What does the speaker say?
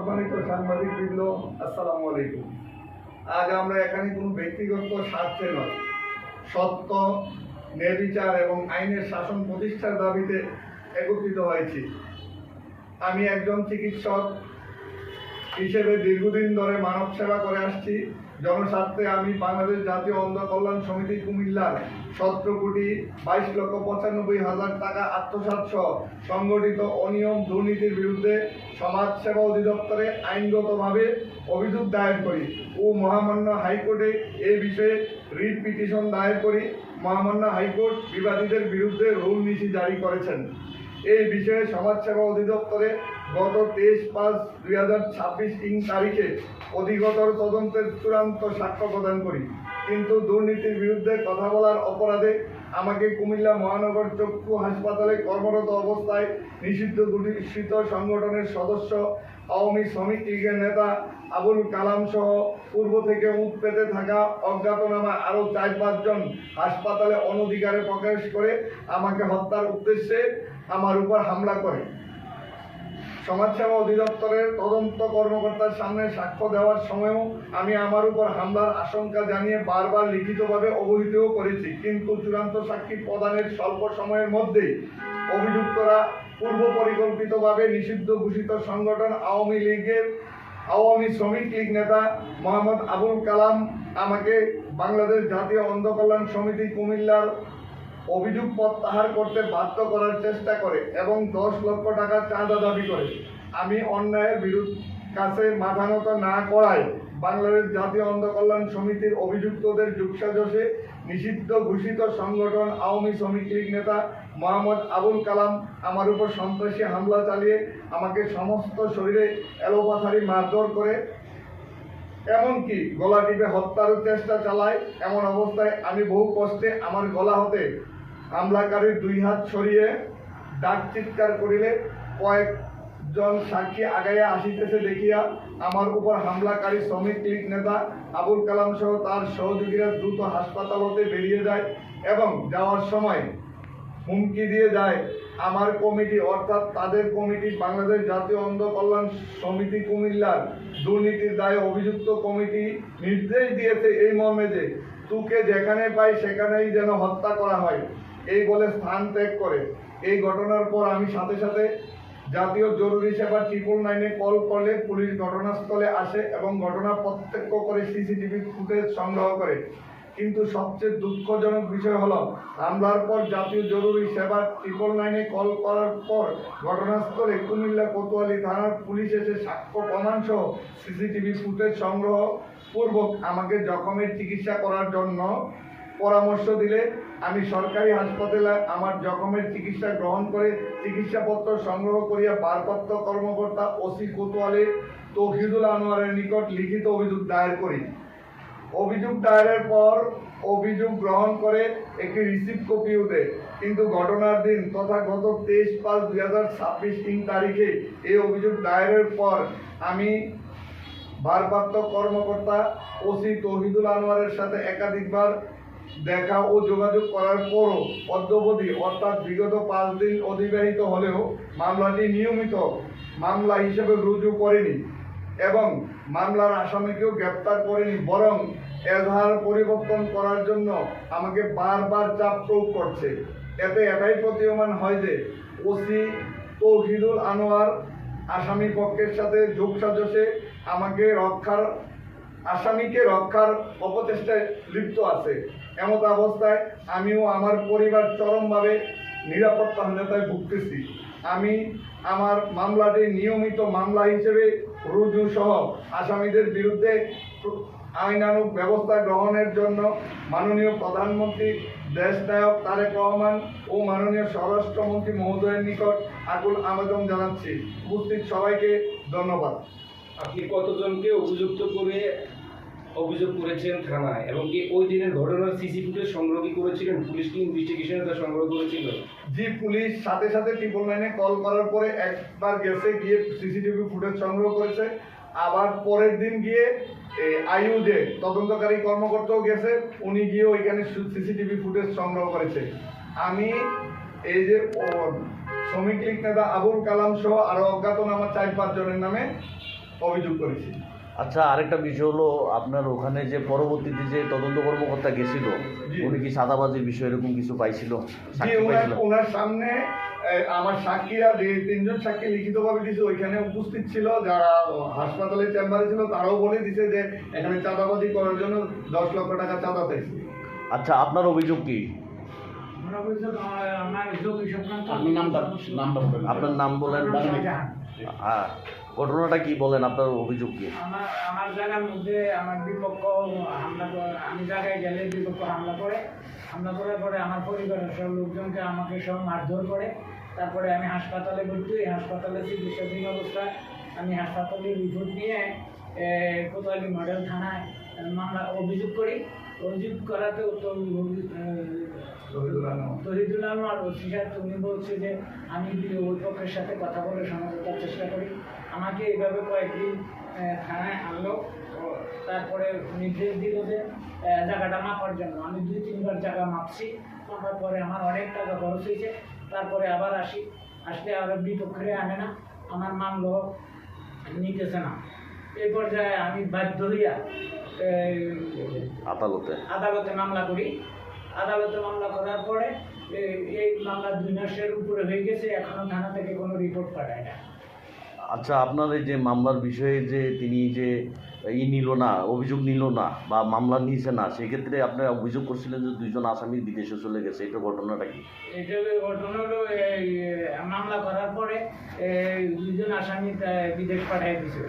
সম্মানিত সাংবাদিকবৃন্দ, আসসালামু আলাইকুম। আজ আমরা এখানে কোনো ব্যক্তিগত স্বার্থে নয়, সত্য, ন্যায়বিচার এবং আইনের শাসন প্রতিষ্ঠার দাবিতে একত্রিত হয়েছি। আমি একজন চিকিৎসক হিসেবে দীর্ঘদিন ধরে মানব সেবা করে আসছি। জনস্বার্থে আমি বাংলাদেশ জাতীয় অন্ধ কল্যাণ সমিতি কুমিল্লার 17,22,95,000 টাকা আত্মসাৎ সহ সংগঠিত অনিয়ম দুর্নীতির বিরুদ্ধে সমাজ সেবা অধিদপ্তরে আইনগতভাবে অভিযোগ দায়ের করি ও মহামান্য হাইকোর্টে এ বিষয়ে রিট পিটিশন দায়ের করি। মহামান্য হাইকোর্ট বিবাদীদের বিরুদ্ধে রুল নীতি জারি করেছেন। এই বিষয়ে সমাজ সেবা অধিদপ্তরে গত 23/5/2026 তারিখে অধিকতর তদন্তের চূড়ান্ত সাক্ষ্য প্রদান করি, কিন্তু দুর্নীতির বিরুদ্ধে কথা বলার অপরাধে আমাকে কুমিল্লা মহানগর চক্ষু হাসপাতালে কর্মরত অবস্থায় নিষিদ্ধ ঘোষিত সংগঠনের সদস্য আওয়ামী শ্রমিক লীগের নেতা আবুল কালাম সহ পূর্ব থেকে উঁত পেতে থাকা অজ্ঞাতনামা আরও 4-5 জন হাসপাতালে অনধিকারে প্রবেশ করে আমাকে হত্যার উদ্দেশ্যে আমার উপর হামলা করে। সমাজসেবা অধিদপ্তরের তদন্ত কর্মকর্তার সামনে সাক্ষ্য দেওয়ার সময়ও আমি আমার উপর হামলার আশঙ্কা জানিয়ে বারবার লিখিতভাবে অবহিতও করেছি, কিন্তু চূড়ান্ত সাক্ষী প্রদানের স্বল্প সময়ের মধ্যেই অভিযুক্তরা পূর্ব পরিকল্পিতভাবে নিষিদ্ধ ঘোষিত সংগঠন আওয়ামী শ্রমিক লীগ নেতা মোহাম্মদ আবুল কালাম আমাকে বাংলাদেশ জাতীয় অন্ধ কল্যাণ সমিতি কুমিল্লার অভিযোগ প্রত্যাহার করতে বাধ্য করার চেষ্টা করে এবং 10 লক্ষ টাকা চাঁদা দাবি করে। আমি অন্যায়ের কাছে মাথা নত না করায় বাংলাদেশ জাতীয় অন্ধ কল্যাণ সমিতির অভিযুক্তদের যোগসাজশে নিষিদ্ধ ঘোষিত সংগঠন আওয়ামী শ্রমিক লীগ নেতা মোহাম্মদ আবুল কালাম আমার উপর সন্ত্রাসী হামলা চালিয়ে আমাকে সমস্ত শরীরে এলোপাথারি মারধর করে, এমনকি গলা টিপে হত্যার চেষ্টা চালায়। এমন অবস্থায় আমি বহু কষ্টে আমার গলা হতে হামলাকারীর 2 হাত সরিয়ে ডাক চিৎকার করিলে কয়েকজন সাক্ষী আগাইয়া আসিতেছে দেখিয়া আমার উপর হামলাকারী শ্রমিক লীগ নেতা আবুল কালাম সহ তার সহযোগীরা দ্রুত হাসপাতাল হতে বেরিয়ে যায় এবং যাওয়ার সময় হুমকি দিয়ে যায় আমার কমিটি অর্থাৎ তাদের কমিটি বাংলাদেশ জাতীয় অন্ধ কল্যাণ সমিতি কুমিল্লার দুর্নীতির দায়ে অভিযুক্ত কমিটি নির্দেশ দিয়েছে এই মর্মে যে তুকে যেখানে পাই সেখানেই যেন হত্যা করা হয়, এই বলে স্থান ত্যাগ করে। এই ঘটনার পর আমি সাথে সাথে জাতীয় জরুরি সেবা 999-এ কল করলে পুলিশ ঘটনাস্থলে আসে এবং ঘটনা প্রত্যক্ষ করে সিসিটিভি ফুটেজ সংগ্রহ করে। কিন্তু সবচেয়ে দুঃখজনক বিষয় হলো হামলার পর জাতীয় জরুরি সেবা 999-এ কল করার পর ঘটনাস্থলে কুমিল্লা কোতোয়ালি থানার পুলিশ এসে সাক্ষ্য প্রমাণ সহ সিসিটিভি ফুটেজ সংগ্রহ পূর্বক আমাকে জখমের চিকিৎসা করার জন্য পরামর্শ দিলে আমি সরকারি হাসপাতালে আমার জখমের চিকিৎসা গ্রহণ করে চিকিৎসাপত্র সংগ্রহ করিয়া ভারপ্রাপ্ত কর্মকর্তা ওসি কোতোয়ালি তৌহিদুল আনোয়ারের নিকট লিখিত অভিযোগ দায়ের করি। অভিযোগ দায়েরের পর অভিযোগ গ্রহণ করে একটি রিসিভ কপিও দেয়, কিন্তু ঘটনার দিন তথা গত 23/5/2026 তারিখে এই অভিযোগ দায়েরের পর আমি ভারপ্রাপ্ত কর্মকর্তা ওসি তৌহিদুল আনোয়ারের সাথে একাধিকবার দেখা ও যোগাযোগ করার পরও অদ্যাবধি অর্থাৎ বিগত 5 দিন অতিবাহিত হলেও মামলাটি নিয়মিত মামলা হিসেবে রুজু করেনি এবং মামলার আসামিকেও গ্রেপ্তার করেনি, বরং এজাহার পরিবর্তন করার জন্য আমাকে বারবার চাপ প্রয়োগ করছে। এতে এটাই প্রতীয়মান হয় যে ওসি তৌহিদুল আনোয়ার আসামি পক্ষের সাথে যোগসাজশে আসামিকে রক্ষার অপচেষ্টায় লিপ্ত আছে। এমত অবস্থায় আমিও আমার পরিবার চরমভাবে নিরাপত্তাহীনতায় ভুগতেছি। আমি আমার মামলাটি নিয়মিত মামলা হিসেবে রুজু সহ আসামিদের বিরুদ্ধে আইনানুগ ব্যবস্থা গ্রহণের জন্য মাননীয় প্রধানমন্ত্রী দেশনায়ক তারেক রহমান ও মাননীয় স্বরাষ্ট্রমন্ত্রী মহোদয়ের নিকট আকুল আবেদন জানাচ্ছি। উপস্থিত সবাইকে ধন্যবাদ। আপনি কতজনকে অভিযোগ করেছেন থানায় এবং কি ওই দিনের ঘটনার সিসি ফুটেজ সংগ্রহ কি করেছিলেন? পুলিশ কি ইনভেস্টিগেশনে তা সংগ্রহ করেছিল? জি, পুলিশ সাথে সাথে 999-এ কল করার পরে একবার গেছে, গিয়ে সিসিটিভি ফুটেজ সংগ্রহ করেছে। আবার পরের দিন গিয়ে আইইউজে তদন্তকারী কর্মকর্তাও গেছে, উনি গিয়ে ওইখানে সিসিটিভি ফুটেজ সংগ্রহ করেছে। আমি এই যে শ্রমিক লীগ নেতা আবুল কালাম সহ আরো অজ্ঞাতনামা 4-5 জনের নামে অভিযোগ করেছি। আচ্ছা, আরেকটা বিষয় হলো আপনার ওখানে যে পরবর্তীতে যে তদন্ত কর্মকর্তা গেছিল, জি। উনি কি সাদাবাজির বিষয় এরকম কিছু পাইছিল, যে সাক্ষী পাইছিল? ওনার সামনে আমার সাক্ষীরা যে 3 জন সাক্ষী লিখিতভাবে দিছে ওইখানে উপস্থিত ছিল, যারা হাসপাতালের চেম্বারে ছিল তারাও বলে দিছে যে এখানে চাঁদাবাজি করার জন্য 10 লক্ষ টাকা চাঁদা চাইছে। আচ্ছা, আপনার অভিযোগ কি? আপনার নাম বলেন। হ্যাঁ, ঘটনাটা কি বলেন, আপনার অভিযোগ কি? আমার জায়গার মধ্যে আমার বিপক্ষ আমি জায়গায় গেলে বিপক্ষ হামলা করার পরে আমার পরিবারের সব লোকজনকে আমাকে সব মারধর করে। তারপরে আমি হাসপাতালে ভর্তি হই। হাসপাতালে চিকিৎসাধীন অবস্থায় আমি হাসপাতালের রিপোর্ট নিয়ে কোতোয়ালি মডেল থানায় মামলা অভিযোগ করি। অভিযোগ করাতে তহিদুল আনোয়ার ওসি সাহেব উনি বলছে যে আমি ওই পক্ষের সাথে কথা বলে সমঝোতার চেষ্টা করি। আমাকে এইভাবে কয়েকদিন থানায় আনলো। তারপরে নির্দেশ দিল যে জায়গাটা মাপার জন্য। আমি 2-3 বার জায়গা মাপছি। মাপার পরে আমার অনেক টাকা খরচ হয়েছে। তারপরে আবার আসলে আর বিপক্ষে আনে না, আমার মামলা নিতেছে না। এই পর্যায়ে আমি বাধ্য হইয়া আদালতে মামলা করি। আদালতে মামলা করার পরে এই মামলা 2 মাসের উপরে হয়ে গেছে, এখনো থানা থেকে কোনো রিপোর্ট পাঠায় না। আচ্ছা, আপনার এই যে মামলার বিষয়ে যে তিনি যে নিল না, অভিযোগ নিল না বা মামলা নিয়েছে না, সেক্ষেত্রে আপনি অভিযোগ করছিলেন যে 2 জন আসামি বিদেশে চলে গেছে, এটা ঘটনাটা কি? এটা ঘটনা হলো মামলা করার পরে 2 জন আসামি বিদেশ পাঠিয়ে দিয়েছে।